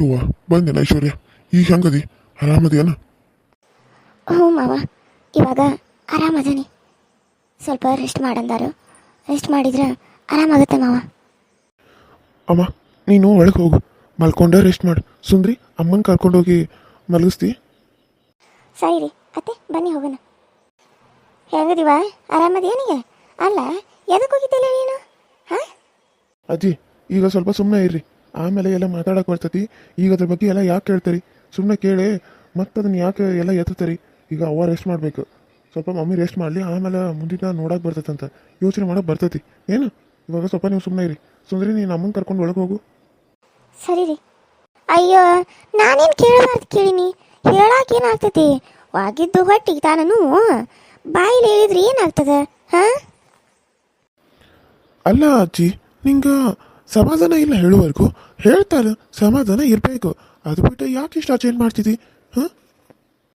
ಇವ್ವ ಬಂದೇನ ಐಶ್ವರ್ಯ, ಈಗ ಹೆಂಗದಿ? ಆರಾಮದಿಯನ? ಹ್ಞೂ ಮಾವ, ಇವಾಗ ಆರಾಮದನಿ. ಸ್ವಲ್ಪ ರೆಸ್ಟ್ ಮಾಡಂದಾರು, ರೆಸ್ಟ್ ಮಾಡಿದ್ರೆ ಆರಾಮಾಗುತ್ತೆ ಮಾವ. ಅಮ್ಮ ನೀನು ಒಳಗೆ ಹೋಗು, ಮಲ್ಕೊಂಡ ರೆಸ್ಟ್ ಮಾಡು. ಸುಂದ್ರಿ ಅಮ್ಮನ ಕರ್ಕೊಂಡೋಗಿ ಮಲಗಿಸ್ತಿ. ಸರಿ ರೀ ಅತ್ತೆ, ಬನ್ನಿ ಹೋಗೋಣ. ಹೆಂಗದಿವ? ಆರಾಮದೇನಿಗೆ? ಅಲ್ಲ, ಎದಕ್ಕೆ ಹೋಗಿದ್ದಿಲ್ಲ ನೀನು? ಹಾಂ ಅಜ್ಜಿ ಈಗ ಸ್ವಲ್ಪ ಸುಮ್ಮನೆ ಇರ್ರಿ, ಆಮೇಲೆ ಎಲ್ಲ ಮಾತಾಡಕ್ಕೆ ಬರ್ತೈತಿ. ಈಗ ಅದ್ರ ಬಗ್ಗೆ ಎಲ್ಲ ಯಾಕೆ ಕೇಳ್ತಾರಿ? ಸುಮ್ಮನೆ ಕೇಳಿ ಮತ್ತೆ ಅದನ್ನ ಯಾಕೆ ಎಲ್ಲ ಎತ್ತುತ್ತಾರೆ. ಈಗ ಅವ್ವ ರೆಸ್ಟ್ ಮಾಡಬೇಕು, ಸ್ವಲ್ಪ ಮಮ್ಮಿ ರೆಸ್ಟ್ ಮಾಡಲಿ, ಆಮೇಲೆ ಮುಂದಿನ ನೋಡಕ್ಕೆ ಬರ್ತೈತಂತ ಯೋಚನೆ ಮಾಡೋಕೆ ಬರ್ತೈತಿ. ಏನು ಇವಾಗ ಸ್ವಲ್ಪ ನೀವು ಸುಮ್ಮನೆ ಇರಿ. ಸುಂದ್ರಿ ನೀನು ಅಮ್ಮನ ಕರ್ಕೊಂಡು ಒಳಗೆ ಹೋಗು. ಸರಿ ರೀ. ಅಯ್ಯೋ, ನಾನೇನು ಕೇಳಬಾರ್ದು ಕೇಳಿನಿ, ಹೇಳಕ್ಕೆ ಏನಾಗ್ತೈತಿ? ಆಗಿದ್ದು ಹೊಟ್ಟಿಗೆ ತಾನೂ ಬಾಯಿಲಿ ಹೇಳಿದ್ರೆ ಏನಾಗ್ತದೆ? ಹಾಂ ಅಲ್ಲ ಅಜ್ಜಿ, ನಿಂಗೆ ಸಮಾಧಾನ ಇಲ್ಲ ಹೇಳುವವರೆಗೂ ಹೇಳ್ತಾರೆ, ಸಮಾಧಾನ ಇರಬೇಕು. ಅದು ಬಿಟ್ಟು ಯಾಕೆ ಇಷ್ಟ ಚೇಂಜ್ ಮಾಡ್ತಿದ್ದಿ? ಹಾಂ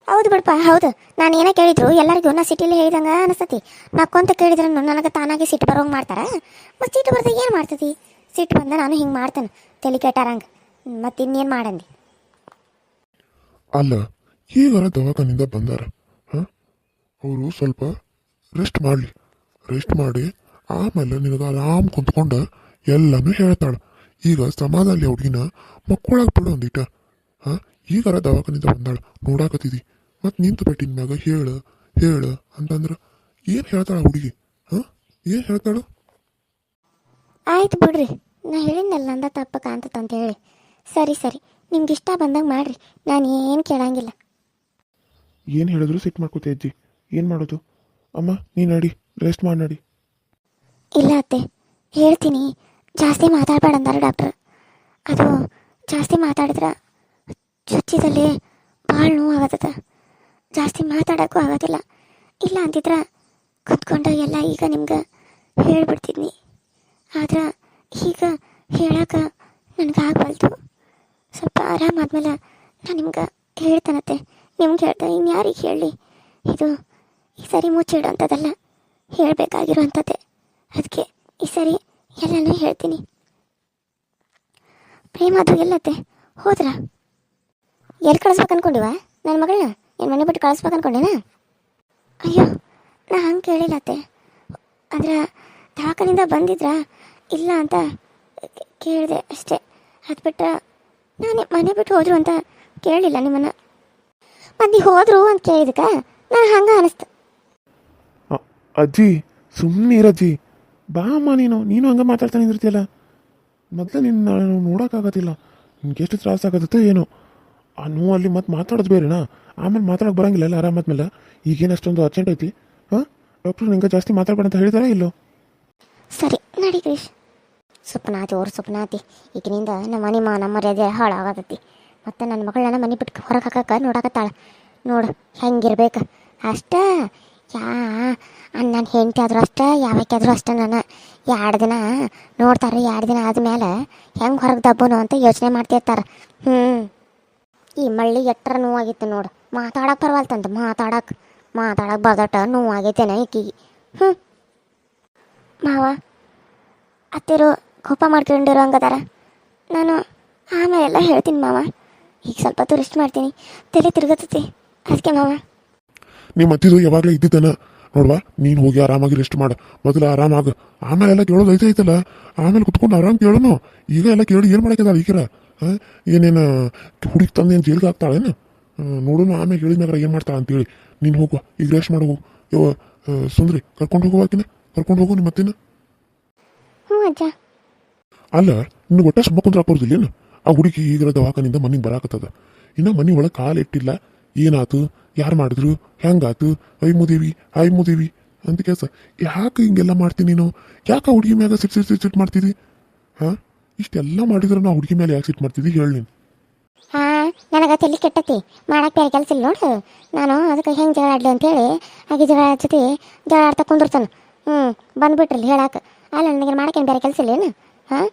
ಹೌದು ಬಿಡಪ್ಪ, ಹೌದು. ನಾನು ಏನೋ ಕೇಳಿದ್ರು ಎಲ್ಲರಿಗೂ ನಾ ಸಿಟಿಲಿ ಹೇಳಿದಂಗೆ ಅನಿಸ್ತತಿ. ನಕ್ಕೊಂತ ಕೇಳಿದ್ರೆ ನನಗೆ ತಾನಾಗೆ ಸಿಟ್ಟು ಬರೋಂಗೆ ಮಾಡ್ತಾರೆ. ಮತ್ತು ಸಿಟ್ಟು ಬರ್ದಾಗ ಏನು ಮಾಡ್ತತಿ? ಸಿಟ್ಟು ಬಂದ ನಾನು ಹಿಂಗೆ ಮಾಡ್ತೇನೆ, ತಲೆ ಕೆಟ್ಟಾರಂಗೆ. ಮತ್ತು ಇನ್ನೇನು ಮಾಡಂದಿ? ಅಲ್ಲ, ಈಗಾರ ದವಾಖಾನಿಂದ ಬಂದಾರ, ಹಾಂ ಅವರು ಸ್ವಲ್ಪ ರೆಸ್ಟ್ ಮಾಡಲಿ. ರೆಸ್ಟ್ ಮಾಡಿ ಆಮೇಲೆ ನಿನಗೆ ಆರಾಮ್ ಕುಂತ್ಕೊಂಡು ಎಲ್ಲನೂ ಹೇಳ್ತಾಳೆ. ಈಗ ಸಮಾಧಾನ ಹುಡುಗಿನ ಮಕ್ಕಳಾಗ ಬಿಡು ಒಂದಿಟ. ಹಾಂ ಈಗಾರ ದವಾಖಾನಿಂದ ಬಂದಾಳ ನೋಡಾಕತ್ತಿದಿ, ಮತ್ತು ನಿಂತು ಬಿಟ್ಟಿನ ಮ್ಯಾಗ ಹೇಳು ಹೇಳು ಅಂತಂದ್ರೆ ಏನು ಹೇಳ್ತಾಳ ಹುಡುಗಿ? ಹಾಂ ಏನು ಹೇಳ್ತಾಳು? ಆಯ್ತು ಬಿಡ್ರಿ, ನಾ ಹೇಳಿದ್ನಲ್ಲ ನಂದ ತಪ್ಪ ಕಾಣ್ತದಂತ ಹೇಳಿ. ಸರಿ ಸರಿ, ನಿಮ್ಗೆ ಇಷ್ಟ ಬಂದಂಗೆ ಮಾಡ್ರಿ, ನಾನು ಏನು ಕೇಳಂಗಿಲ್ಲ. ಏನು ಹೇಳಿದ್ರು ಸಿಟ್ಟು ಮಾಡ್ಕೋತಿ ಅಜ್ಜಿ, ಏನು ಮಾಡೋದು? ಅಮ್ಮ ನೀನು ನಡಿ, ರೆಸ್ಟ್ ಮಾಡಿ ನಡಿ. ಇಲ್ಲ ಅತ್ತೆ, ಹೇಳ್ತೀನಿ. ಜಾಸ್ತಿ ಮಾತಾಡಬೇಡ ಅಂದಾರ ಡಾಕ್ಟ್ರ್. ಅದು ಜಾಸ್ತಿ ಮಾತಾಡಿದ್ರೆ ಚುಚ್ಚಿದಲ್ಲಿ ಭಾಳ ನೋವು ಆಗತ್ತದ. ಜಾಸ್ತಿ ಮಾತಾಡೋಕ್ಕೂ ಆಗೋದಿಲ್ಲ. ಇಲ್ಲ ಅಂತಿದ್ರೆ ಕುತ್ಕೊಂಡು ಎಲ್ಲ ಈಗ ನಿಮ್ಗೆ ಹೇಳ್ಬಿಡ್ತಿದ್ನಿ. ಆದ್ರೆ ಈಗ ಹೇಳಕ್ಕೆ ನನಗೆ ಆಗಬಾರ್ದು. ಸ್ವಲ್ಪ ಆರಾಮಾದ್ಮೇಲೆ ನಾನು ನಿಮ್ಗೆ ಹೇಳ್ತಾನತ್ತೆ. ನಿಮ್ಗೆ ಹೇಳ್ತಾನೆ, ಇನ್ಯಾರಿಗೆ ಹೇಳಲಿ? ಇದು ಈ ಸರಿ ಮುಚ್ಚಿಡೋಂಥದ್ದಲ್ಲ, ಹೇಳಬೇಕಾಗಿರೋಂಥದ್ದೇ. ಅದಕ್ಕೆ ಈ ಸರಿ ಎಲ್ಲನೂ ಹೇಳ್ತೀನಿ. ಪ್ರೇಮದು ಎಲ್ಲತ್ತೆ ಹೋದ್ರ? ಎಲ್ಲಿ ಕಳಿಸ್ಬೇಕು ಅನ್ಕೊಂಡಿವ ನನ್ನ ಮಗಳನ್ನ? ಏನು ಮನೆ ಬಿಟ್ಟು ಕಳಿಸ್ಬೇಕು ಅನ್ಕೊಂಡೇನಾ? ಅಯ್ಯೋ, ನಾ ಹಂಗೆ ಕೇಳಿಲ್ಲತ್ತೆ. ಆದ್ರೆ ದವಾಖಾನಿಂದ ಬಂದಿದ್ರಾ ಇಲ್ಲ ಅಂತ ಕೇಳಿದೆ ಅಷ್ಟೇ. ಅದು ಬಿಟ್ಟರೆ ನಾನೇ ಮನೆ ಬಿಟ್ಟು ಹೋದ್ರು ಅಂತ ಕೇಳಲಿಲ್ಲ ನಿಮ್ಮನ್ನು. ಮಂದಿ ಹೋದ್ರು ಅಂತ ಕೇಳಿದಕ್ಕೆ ನಾನು ಹಂಗೆ ಅನಿಸ್ತು. ಅಜ್ಜಿ ಸುಮ್ಮನೆ ಇರಜ್ಜಿ, ಬಾ ಅಮ್ಮ. ನೀನು ಹಂಗೆ ಮಾತಾಡ್ತಾನೆ ಇರ್ತೀಯಲ್ಲ. ಮೊದಲು ನಿನ್ನ ನಾನು ನೋಡೋಕ್ಕಾಗತ್ತಿಲ್ಲ, ನಿನ್ಗೆ ಎಷ್ಟು ತ್ರಾಸ ಆಗತ್ತೆ ಏನೋ. ಆ ನೋವು ಅಲ್ಲಿ ಮತ್ತೆ ಮಾತಾಡೋದು ಬೇರೆನಾ? ಆಮೇಲೆ ಮಾತಾಡೋಕೆ ಬರೋಂಗಿಲ್ಲ ಎಲ್ಲ ಆರಾಮಾದ್ಮೇಲೆ. ಈಗೇನು ಅಷ್ಟೊಂದು ಅರ್ಜೆಂಟ್ ಐತಿ? ಹಾಂ ಡಾಕ್ಟ್ರು ನಿಂಗೆ ಜಾಸ್ತಿ ಮಾತಾಡ್ಬೇಡ ಅಂತ ಹೇಳಿದಾರಾ ಇಲ್ಲೋ? ಸರಿ ನಡಿ ಕ್ರಿಶ್. ಸುಪ್ನಾತಿ ಅವ್ರ ಸುಪ್ನಾತಿ, ಈಗಿನಿಂದ ನಮ್ಮ ಮರ್ಯಾದೆ ಹಾಳಾಗತ್ತೈತಿ. ಮತ್ತು ನನ್ನ ಮಗಳನ್ನ ಮನೆ ಬಿಟ್ಟು ಹೊರಗೆ ಹಾಕಕ್ಕೆ ನೋಡಕತ್ತಾಳೆ. ನೋಡು ಹೆಂಗಿರ್ಬೇಕು ಅಷ್ಟೇ. ನನ್ನ ಹೆಂಡತಿ ಆದರೂ ಅಷ್ಟೇ, ಯಾವಕ್ಕಾದ್ರೂ ಅಷ್ಟೇ. ನಾನು 2 ದಿನ ನೋಡ್ತಾರೆ, 2 ದಿನ ಆದಮೇಲೆ ಹೆಂಗೆ ಹೊರಗೆ ದಬ್ಬನು ಅಂತ ಯೋಚನೆ ಮಾಡ್ತಿರ್ತಾರೆ. ಈ ಮಳ್ಳಿ ಎಟ್ಟರ ನೋವಾಗಿತ್ತು ನೋಡು. ಮಾತಾಡಕ್ಕೆ ಪರವಲ್ತಂತ, ಮಾತಾಡಕ್ಕೆ ಬರ್ದಟ ನೋವಾಗೈತೇನೆ ಈಕಿಗೆ. ಮಾವ ಅತ್ತಿರು ಕೋಪ ಮಾಡ್ಕೊಂಡಿರೋ ಹಂಗದಾರ. ನಾನು ಆಮೇಲೆ ಎಲ್ಲ ಹೇಳ್ತೀನಿ ಮಾವ. ಈಗ ಸ್ವಲ್ಪ ಹೊತ್ತು ರೆಸ್ಟ್ ಮಾಡ್ತೀನಿ, ತಲೆ ತಿರುಗತ್ತೈತಿ ಅದಕ್ಕೆ ಮಾವ. ನಿಮ್ಮ ಅತ್ತಿದು ಯಾವಾಗಲೇ ಇದ್ದಿದ್ದಾನ ನೋಡ್ವಾ. ನೀನು ಹೋಗಿ ಆರಾಮಾಗಿ ರೆಸ್ಟ್ ಮಾಡು, ಮೊದಲು ಆರಾಮಾಗ. ಆಮೇಲೆ ಎಲ್ಲ ಕೇಳೋದು ಐತೈತಲ್ಲ, ಆಮೇಲೆ ಕುತ್ಕೊಂಡು ಆರಾಮ್ ಕೇಳೋನು. ಈಗ ಎಲ್ಲ ಕೇಳಿ ಏನು ಮಾಡಕ್ಕಿದಾಳ ಈಗಿರ? ಹಾಂ ಏನೇನು ಹುಡುಗಿ ತಂದು ಏನು ಜೈಲ್ಗೆ ಹಾಕ್ತಾಳೇನು? ನೋಡೋಣ ಆಮೇಲೆ ಹೇಳಿದ್ಮ್ಯಾಗ ಏನು ಮಾಡ್ತಾಳೆ ಅಂತೇಳಿ. ನೀನು ಹೋಗುವ ಈಗ ರೆಸ್ಟ್ ಮಾಡೋಗು. ಯೋ ಸುಂದ್ರಿ ಕರ್ಕೊಂಡು ಹೋಗುವಾಕಿನ, ಕರ್ಕೊಂಡು ಹೋಗು ನಿಮ್ಮ ಅತ್ತಿನ. ಹ್ಞೂ ಅಜ್ಜ. ಅಲ್ಲ ನಿನ್ನ ಒಟ್ಟ ಸುಮ್ಮ ಕುಂದ್ರ ಹಾಕೋದಿಲ್ಲ ಏನು? ಆ ಹುಡುಗಿ ಈಗ ದವಾಖಾನಿಂದ ಮನೆಗೆ ಬರಾಕತ್ತದ, ಇನ್ನು ಮನೆ ಒಳಗೆ ಕಾಲು ಇಟ್ಟಿಲ್ಲ. ಏನಾತು, ಯಾರು ಮಾಡಿದ್ರು, ಹೆಂಗಾತು, ಐ ಮುದೇವಿ ಅಂತ ಕೆಲಸ. ಯಾಕೆ ಹಿಂಗೆಲ್ಲ ಮಾಡ್ತೀನಿ ನೀನು? ಯಾಕೆ ಆ ಹುಡುಗಿ ಮ್ಯಾಗ ಸಿಟ್ ಮಾಡ್ತಿದ್ದಿ? ಹಾಂ ಇಷ್ಟೆಲ್ಲ ಮಾಡಿದ್ರೆ ನಾವು ಹುಡುಗಿ ಮೇಲೆ ಯಾಕೆ ಸಿಟ್ ಮಾಡ್ತಿದ್ದಿ ಹೇಳಿ ನೀನು? ಹಾಂ ನನಗೆ ತಲೆ ಕೆಟ್ಟತಿ, ಮಾಡಕ್ಕೆ ಬೇರೆ ಕೆಲಸ ಇಲ್ಲ ನೋಡು. ನಾನು ಅದಕ್ಕೆ ಹೆಂಗೆ ಜಗಳ ಆಡಲಿ ಅಂತೇಳಿ ಹಾಗೆ ಜಗಳ ಆಡ್ತಾ ಕುಂದಿರ್ತಾನೆ. ಬಂದ್ಬಿಟ್ರಲ್ಲಿ ಹೇಳಕ್ಕೆ. ಅಲ್ಲ ನನಗೆ ಮಾಡಕ್ಕೇನು ಬೇರೆ ಕೆಲಸ ಇಲ್ಲ ಏನು? ಹಾಂ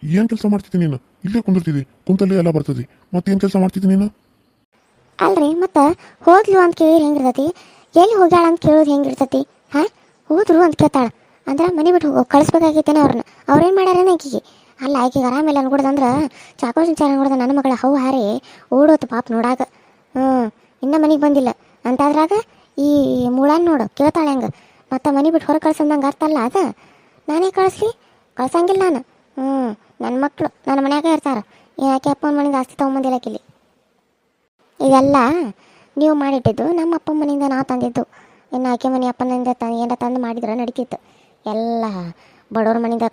ಏನು ಕೆಲಸ ಮಾಡ್ತಿದ್ದಿ ನೀನು? ಇಲ್ಲೇ ಕುಂದಿರ್ತಿದ್ದಿ, ಕುಂತಲ್ಲೇ ಎಲ್ಲ ಬರ್ತದೆ. ಮತ್ತೇನು ಕೆಲಸ ಮಾಡ್ತಿದ್ದಿ ನೀನು? ಅಲ್ರಿ ಮತ್ತೆ ಹೋದ್ಲು ಅಂತ ಕೇಳಿದ್ರೆ ಹೆಂಗಿರ್ತೈತಿ? ಎಲ್ಲಿ ಹೋಗ್ಯಾಳ ಅಂತ ಕೇಳೋದು ಹೆಂಗಿರ್ತೈತಿ? ಹಾಂ ಹೋದ್ರು ಅಂತ ಕೇಳ್ತಾಳೆ ಅಂದ್ರೆ ಮನೆ ಬಿಟ್ಟು ಕಳಿಸ್ಬೇಕಾಗೈತೇನೆ ಅವ್ರನ್ನ. ಅವ್ರೇನು ಮಾಡ್ಯಾರೇನ ಆಕಿಗೆ? ಅಲ್ಲ ಆಕೆಗೆ ಆರಾಮಿಲ್ಲ ಅನ್ಕೊಡ್ದಂದ್ರೆ ಚಾಕೋಶ್ ವಿಚಾರ ಅನ್ಕೊಡ್ದ ನನ್ನ ಮಗಳ ಹವು ಹಾರಿ ಓಡೋತು ಪಾಪ ನೋಡಾಕ. ಇನ್ನೂ ಮನೆಗೆ ಬಂದಿಲ್ಲ ಅಂತಾದ್ರಾಗ ಈ ಮುಳಾನ್ ನೋಡು ಕೇಳ್ತಾಳೆ ಹಂಗೆ. ಮತ್ತು ಮನೆ ಬಿಟ್ಟು ಹೊರಗೆ ಕಳ್ಸಂದಂಗೆ ಅರ್ಥ ಅಲ್ಲ ಅದು. ನಾನೇ ಕಳ್ಸಂಗಿಲ್ಲ ನಾನು. ನನ್ನ ಮಕ್ಕಳು ನನ್ನ ಮನ್ಯಾಗ ಇರ್ತಾರೆ. ಯಾಕೆ ಅಪ್ಪನ ಮನೆಯಿಂದ ಆಸ್ತಿ ತೊಗೊಂಬಂದಿಲ್ಲ ಕಿಲ್ಲಿ. ಇದೆಲ್ಲ ನೀವು ಮಾಡಿಟ್ಟಿದ್ದು, ನಮ್ಮ ಅಪ್ಪನ ಮನೆಯಿಂದ ನಾವು ತಂದಿದ್ದು. ಇನ್ನು ಆಕೆ ಮನೆ ಅಪ್ಪನಿಂದ ಏನಾರ ತಂದು ಮಾಡಿದ್ರೆ ನಡೀತಿತ್ತು. ಎಲ್ಲ ಬಡವ್ರ ಮನೆಯಿಂದ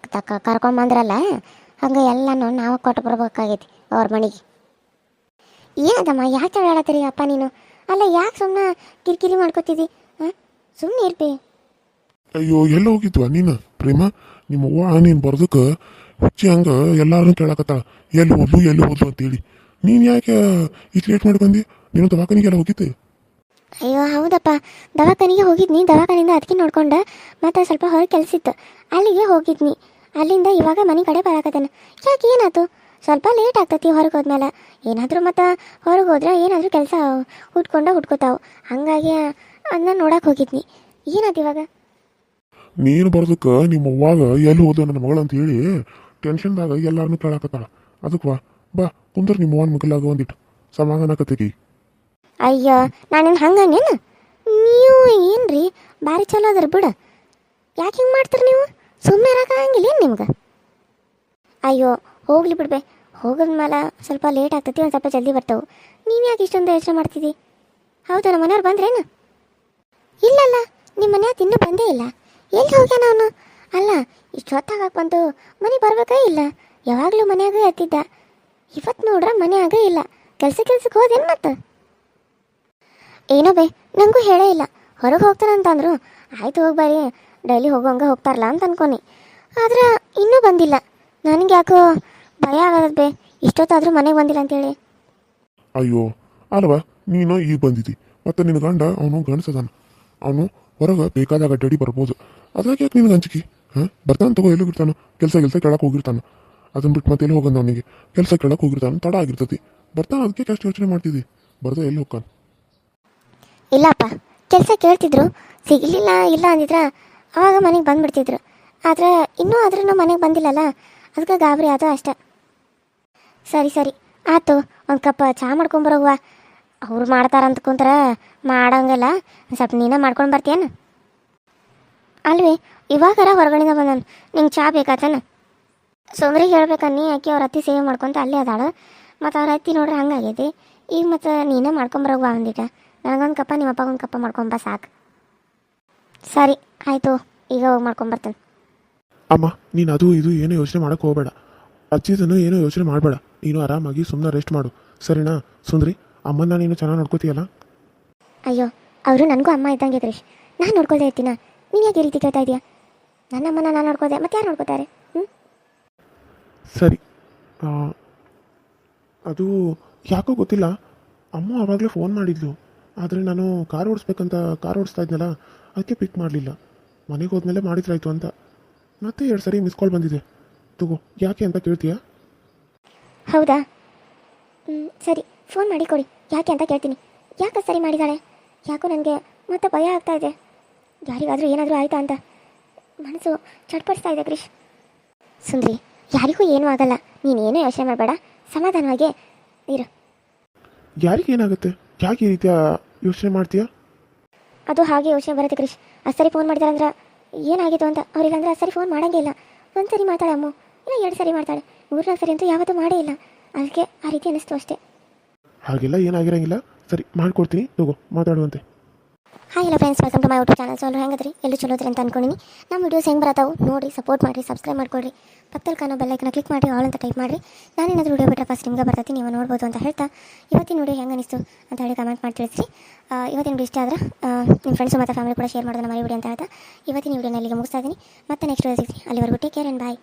ಕರ್ಕೊಂಬಂದ್ರಲ್ಲ, ಹಂಗೆ ಎಲ್ಲನೂ ನಾವು ಕೊಟ್ಟು ಬರ್ಬೇಕಾಗೈತಿ ಅವ್ರ ಮನೆಗೆ. ಏನದಮ್ಮ ಯಾಕೆ ಹೇಳತ್ತೀರಿ ಅಪ್ಪ ನೀನು? ಅಲ್ಲ ಯಾಕೆ ಸುಮ್ಮನೆ ಕಿರಿಕಿರಿ ಮಾಡ್ಕೊತಿದ್ದಿ? ಸುಮ್ಮನೆ ಇರ್ತಿ. ಅಯ್ಯೋ ಎಲ್ಲ ಹೋಗಿದ್ವಾ ನೀನು ಪ್ರೇಮ? ನಿಮ್ಮ ಅವ್ವ ನೀನು ಬರ್ದಕ್ಕೆ ಹುಚ್ಚಿ ಹಂಗೆ ಎಲ್ಲಾರನ್ನೂ ಕೇಳಕತ್ತಾಳ, ಎಲ್ಲಿ ಹೋದ್ಲು ಅಂತೇಳಿ. ನೀನು ಯಾಕೆ ಇಷ್ಟು ಲೇಟ್ ಮಾಡಿ ಬಂದು? ನೀನು ದವಾಖಾನಿಗೆಲ್ಲ ಹೋಗಿದ್ದೆ? ಅಯ್ಯೋ ಹೌದಪ್ಪ, ದವಾಖಾನಿಗೆ ಹೋಗಿದ್ನಿ. ದವಾಖಾನಿಂದ ಅದಕ್ಕೆ ನೋಡ್ಕೊಂಡು ಮತ್ತೆ ಸ್ವಲ್ಪ ಹೊರಗೆ ಕೆಲಸಿತ್ತು, ಅಲ್ಲಿಗೆ ಹೋಗಿದ್ನಿ. ಅಲ್ಲಿಂದ ಇವಾಗ ಮನೆ ಕಡೆ ಬರಾಕತ್ತೇನೆ. ಯಾಕೆ ಏನಾಯ್ತು? ಸ್ವಲ್ಪ ಲೇಟ್ ಆಗ್ತೈತಿ ಹೊರಗೆ ಹೋದ್ಮೇಲೆ. ಏನಾದರೂ ಮತ್ತು ಹೊರಗೆ ಹೋದ್ರೆ ಏನಾದರೂ ಕೆಲಸ ಹುಟ್ಕೋತಾವು. ಹಾಗಾಗಿ ಅದನ್ನ ನೋಡಕ್ಕೆ ಹೋಗಿದ್ನಿ. ಏನಾಯ್ತು ಇವಾಗ? ನೀನು ಬರ್ದಕ್ಕೆ ನಿಮ್ಮ ಅವ್ವಾಗ ಎಲ್ಲಿ ಹೋದ ನನ್ನ ಮಗಳು ಅಂತ ಹೇಳಿ ಟೆನ್ಷನ್ದಾಗ ಎಲ್ಲಾರನ್ನೂ ಕೇಳಕತ್ತಾಳ. ಅದಕ್ಕೆ ಬಾ ಕುಂದ್ರ ನಿಮ್ಮ ಅವ್ವನ ಮಗಲಾಗ ಒಂದಿಟ್ಟು ಸಮಾಧಾನ ಆಕತ್ತೇಕಿ. ಅಯ್ಯೋ ನಾನೇನು ಹಂಗನೇನು? ನೀವು ಏನ್ರಿ ಭಾರಿ ಚಲೋ ಅದ್ರ ಬಿಡು. ಯಾಕೆ ಹಿಂಗೆ ಮಾಡ್ತೀರಿ ನೀವು? ಸುಮ್ಮನೆ ಇರೋಕ್ಕಾಗಂಗಿಲ್ಲ ಏನು ನಿಮ್ಗೆ? ಅಯ್ಯೋ ಹೋಗ್ಲಿ ಬಿಡ್ಬೆ, ಹೋಗೋದ್ಮೇಲೆ ಸ್ವಲ್ಪ ಲೇಟ್ ಆಗ್ತೈತಿ, ಒಂದು ಸ್ವಲ್ಪ ಜಲ್ದಿ ಬರ್ತಾವೆ. ನೀನು ಯಾಕೆ ಇಷ್ಟೊಂದು ಯೋಚನೆ ಮಾಡ್ತಿದ್ದಿ? ಹೌದಾ, ನಮ್ಮ ಮನೆಯವ್ರು ಬಂದ್ರೇನು? ಇಲ್ಲಲ್ಲ, ನಿಮ್ಮ ಮನೆಯಾಗ ಇನ್ನೂ ಬಂದೇ ಇಲ್ಲ. ಎಲ್ಲಿ ಹೋಗ್ಯಾನ ಅವನು? ಅಲ್ಲ ಇಷ್ಟು ಹೊತ್ತಾಗಕ್ಕೆ ಬಂತು, ಮನೆ ಬರ್ಬೇಕಾ ಇಲ್ಲ? ಯಾವಾಗಲೂ ಮನೆಯಾಗ ಎತ್ತಿದ್ದ, ಇವತ್ತು ನೋಡ್ರೆ ಮನೆಯಾಗ ಇಲ್ಲ. ಕೆಲ್ಸಕ್ಕೆ ಹೋದೇನು ಮತ್ತೆ? ಏನೋ ಬೇ, ನನಗೂ ಹೇಳೇ ಇಲ್ಲ. ಹೊರಗೆ ಹೋಗ್ತಾನಂತಂದ್ರು. ಆಯ್ತು ಹೋಗ್ಬಾರಿ, ಡೈಲಿ ಹೋಗೋಂಗೆ ಹೋಗ್ತಾರಲ್ಲ ಅಂತ ಅನ್ಕೊನಿ. ಆದ್ರೆ ಇನ್ನೂ ಬಂದಿಲ್ಲ. ನನಗೆ ಯಾಕೋ ಭಯ ಆಗದ ಬೇ, ಇಷ್ಟೊತ್ತಾದರೂ ಮನೆಗೆ ಬಂದಿಲ್ಲ ಅಂತೇಳಿ. ಅಯ್ಯೋ ಅಲ್ವಾ, ನೀನು ಈಗ ಬಂದಿದ್ದಿ, ಮತ್ತು ನಿನ್ನ ಗಂಡ ಅವನು ಗಂಡಸದಾನ. ಅವನು ಹೊರಗೆ ಬೇಕಾದಾಗ ಅಡ್ಡಾಡಿ ಬರ್ಬೋದು. ಅದ್ರಾಗ ಯಾಕೆ ನಿನಗೆ ಅಂಜಿಕೆ? ಬರ್ತಾನೆ ತಗೋ, ಎಲ್ಲಿಗಿರ್ತಾನೆ? ಕೆಲಸ ಕೇಳಕ್ಕೆ ಹೋಗಿರ್ತಾನೆ. ಅದನ್ನ ಬಿಟ್ಟು ಮತ್ತೆ ಎಲ್ಲಿ ಹೋಗಂದ ಅವನಿಗೆ? ಕೆಲಸ ಕೇಳಕ್ಕೆ ಹೋಗಿರ್ತಾನೆ, ತಡ ಆಗಿರ್ತತಿ. ಬರ್ತಾನೆ, ಅದಕ್ಕೆ ಅಷ್ಟು ಯೋಚನೆ ಮಾಡ್ತಿದ್ದಿ. ಬರ್ದ ಎಲ್ಲಿ ಹೋಗ್ತಾನೆ? ಇಲ್ಲಪ್ಪ, ಕೆಲಸ ಕೇಳ್ತಿದ್ರು, ಸಿಗಲಿಲ್ಲ ಇಲ್ಲ ಅಂದಿದ್ರೆ ಆವಾಗ ಮನೆಗೆ ಬಂದುಬಿಡ್ತಿದ್ರು. ಆದರೆ ಇನ್ನೂ ಆದ್ರೂ ಮನೆಗೆ ಬಂದಿಲ್ಲಲ್ಲ, ಅದಕ್ಕೆ ಗಾಬರಿ ಆದ ಅಷ್ಟೆ. ಸರಿ ಆಯ್ತು, ಒಂದು ಕಪ್ ಚಹಾ ಮಾಡ್ಕೊಂಬರೋಗುವ. ಅವ್ರು ಮಾಡ್ತಾರಂತ ಕುಂತಾರೆ ಮಾಡೋಂಗಿಲ್ಲ, ಸ್ವಲ್ಪ ನೀನೇ ಮಾಡ್ಕೊಂಡು ಬರ್ತೀಯನ? ಅಲ್ವೇ ಇವಾಗಾರ ಹೊರಗಡೆಯಿಂದ ಬಂದನು, ನಿಂಗೆ ಚಹಾ ಬೇಕಾತನ? ಸೋಮ್ರಿಗೆ ಹೇಳ್ಬೇಕನ್ನಿ, ಯಾಕೆ ಅವ್ರ ಅತ್ತಿ ಸೇವೆ ಮಾಡ್ಕೊತ ಅಲ್ಲೇ ಅದಾಳು. ಮತ್ತು ಅವ್ರ ಅತ್ತಿ ನೋಡ್ರೆ ಹಂಗಾಗೈತಿ. ಈಗ ಮತ್ತು ನೀನೇ ಮಾಡ್ಕೊಂಬರೋಗುವ ಅಂದಿಟ. ನನಗೊಂದು ಕಪ್ಪ, ನಿಮ್ಮ ಅಪ್ಪಗೊಂದು ಕಪ್ಪ ಮಾಡ್ಕೊಂಬ ಸಾಕು. ಸರಿ ಆಯಿತು, ಈಗ ಹೋಗಿ ಮಾಡ್ಕೊಂಬರ್ತೇನೆ. ಅಮ್ಮ ನೀನು ಅದು ಇದು ಏನೂ ಯೋಚನೆ ಮಾಡೋಕ್ಕೆ ಹೋಗಬೇಡ. ಅಜ್ಜಿದನ್ನು ಏನೂ ಯೋಚನೆ ಮಾಡಬೇಡ. ನೀನು ಆರಾಮಾಗಿ ಸುಮ್ಮನೆ ರೆಸ್ಟ್ ಮಾಡು, ಸರಿನಾ? ಸುಂದ್ರಿ, ಅಮ್ಮನ್ನ ನೀನು ಚೆನ್ನಾಗಿ ನೋಡ್ಕೋತೀಯಲ್ಲ? ಅಯ್ಯೋ ಅವರು ನನಗೂ ಅಮ್ಮ ಇದ್ದಂಗೆ ಕ್ರಿಶ್, ನಾನು ನೋಡ್ಕೊಳ್ತಾ ಇರ್ತೀನ. ನೀನು ಯಾಕೆ ಈ ರೀತಿ ಕೇಳ್ತಾ ಇದೆಯಾ? ನನ್ನ ಅಮ್ಮನ ನಾನು ನೋಡ್ಕೋದೆ, ಮತ್ತೆ ಯಾರು ನೋಡ್ಕೋತಾರೆ? ಸರಿ, ಅದು ಯಾಕೋ ಗೊತ್ತಿಲ್ಲ, ಅಮ್ಮ ಆವಾಗಲೇ ಫೋನ್ ಮಾಡಿದ್ಲು. ಆದರೆ ನಾನು ಕಾರ್ ಓಡಿಸ್ತಾ ಇದ್ನಲ್ಲ, ಅದಕ್ಕೆ ಪಿಕ್ ಮಾಡಲಿಲ್ಲ. ಮನೆಗೆ ಹೋದ್ಮೇಲೆ ಮಾಡಿದ್ರಾಯ್ತು ಅಂತ. ಮತ್ತೆ 2 ಸರಿ ಮಿಸ್ ಕಾಲ್ ಬಂದಿದೆ. ತಗೋ, ಯಾಕೆ ಅಂತ ಕೇಳ್ತೀಯಾ? ಹೌದಾ, ಸರಿ ಫೋನ್ ಮಾಡಿ ಕೊಡಿ, ಯಾಕೆ ಅಂತ ಕೇಳ್ತೀನಿ. ಯಾಕೆ ಸರಿ ಮಾಡಿದಾಳೆ? ಯಾಕೋ ನನಗೆ ಮತ್ತೆ ಭಯ ಆಗ್ತಾ ಇದೆ. ಯಾರಿಗಾದರೂ ಏನಾದರೂ ಆಯಿತಾ ಅಂತ ಮನಸ್ಸು ಚಟ್ಪಡಿಸ್ತಾ ಇದೆ ಕ್ರಿಶ್. ಸುಂದ್ರಿ, ಯಾರಿಗೂ ಏನೂ ಆಗಲ್ಲ, ನೀನೇನೂ ಯೋಚನೆ ಮಾಡಬೇಡ, ಸಮಾಧಾನವಾಗಿ ಇರು. ಯಾರಿಗೇನಾಗುತ್ತೆ? ಯಾಕೆ ಈ ರೀತಿಯ ಯೋಚನೆ ಮಾಡ್ತೀಯಾ? ಅದು ಹಾಗೆ ಯೋಚನೆ ಬರುತ್ತೆ ಕ್ರಿಶ್. ಸರಿ ಫೋನ್ ಮಾಡಿದಾರಂದ್ರೆ ಏನಾಗಿತ್ತು ಅಂತ. ಅವ್ರಿಗಂದ್ರೆ ಸರಿ ಫೋನ್ ಮಾಡೋಂಗೇ ಇಲ್ಲ. 1 ಸರಿ ಮಾಡ್ತಾಳೆ ಅಮ್ಮ, ಇಲ್ಲ 2 ಸರಿ ಮಾಡ್ತಾಳೆ, 3-4 ಸರಿ ಅಂತೂ ಯಾವತ್ತೂ ಮಾಡೇ ಇಲ್ಲ. ಅದಕ್ಕೆ ಆ ರೀತಿ ಅನ್ನಿಸ್ತು ಅಷ್ಟೇ. ಹಾಗೆಲ್ಲ ಏನಾಗಿರಂಗಿಲ್ಲ. ಸರಿ ಮಾಡ್ಕೊಡ್ತೀನಿ, ತಗೋ ಮಾತಾಡುವಂತೆ. Hi hello friends, welcome to my YouTube channel. So ಎಲ್ಲರೂ ಹೆಂಗದ್ರಿ? ಎಲ್ಲರೂ ಚಲೋ ಅಂತ ಅನ್ಕೊಂಡಿನಿ. ನಮ್ಮ ವೀಡಿಯೋಸ್ ಹೆಂಗೆ ಬರತ್ತಾವು ನೋಡಿ, ಸಪೋರ್ಟ್ ಮಾಡಿರಿ, ಸಬ್ಸ್ಕ್ರೈಬ್ ಮಾಡ್ಕೊಳ್ರಿ, ಪಕ್ಕದಲ್ಲಿ ಕಾಣೋ ಬೆಲ್ಲೈಕನ್ನ ಕ್ಲಿಕ್ ಮಾಡಿ ಆಲ್ ಅಂತ ಟೈಪ್ ಮಾಡಿರಿ. ನಾನೇನಾದರೂ ವೀಡಿಯೋ ಬಿಟ್ಟರೆ ಫಸ್ಟ್ ನಿಮ್ಗೆ ಬರ್ತೈತಿ, ನೀವು ನೋಡ್ಬೋದು ಅಂತ ಹೇಳ್ತಾ, ಇವತ್ತಿನ ವೀಡಿಯೋ ಹೆಂಗೆ ಅನಿಸ್ತು ಅಂತ ಹೇಳಿ ಕಮೆಂಟ್ ಮಾಡಿ ತಿಳಿಸ್ರಿ. ಇವತ್ತಿನ ವಿಡಿಯೋ ಇಷ್ಟ ಆದರೆ ನಿಮ್ಮ ಫ್ರೆಂಡ್ಸು ಮತ್ತು ಫ್ಯಾಮಿಲಿ ಕೂಡ ಶೇರ್ ಮಾಡೋದನ್ನ ಮರಿಬೇಡಿ ಅಂತ ಹೇಳ್ತಾ ಇವತ್ತಿನ ವೀಡಿಯೋನ ಇಲ್ಲಿಗೆ ಮುಗಿಸ್ತಾ ಇದ್ದೀನಿ. ಮತ್ತೆ ನೆಕ್ಸ್ಟ್ ವೀಡಿಯೋ ಸಿಗ್ತೀನಿ. ಅಲ್ಲಿವರೆಗೂ ಟೇಕ್ ಕೇರ್ ಆ್ಯಂಡ್ ಬಾಯ್.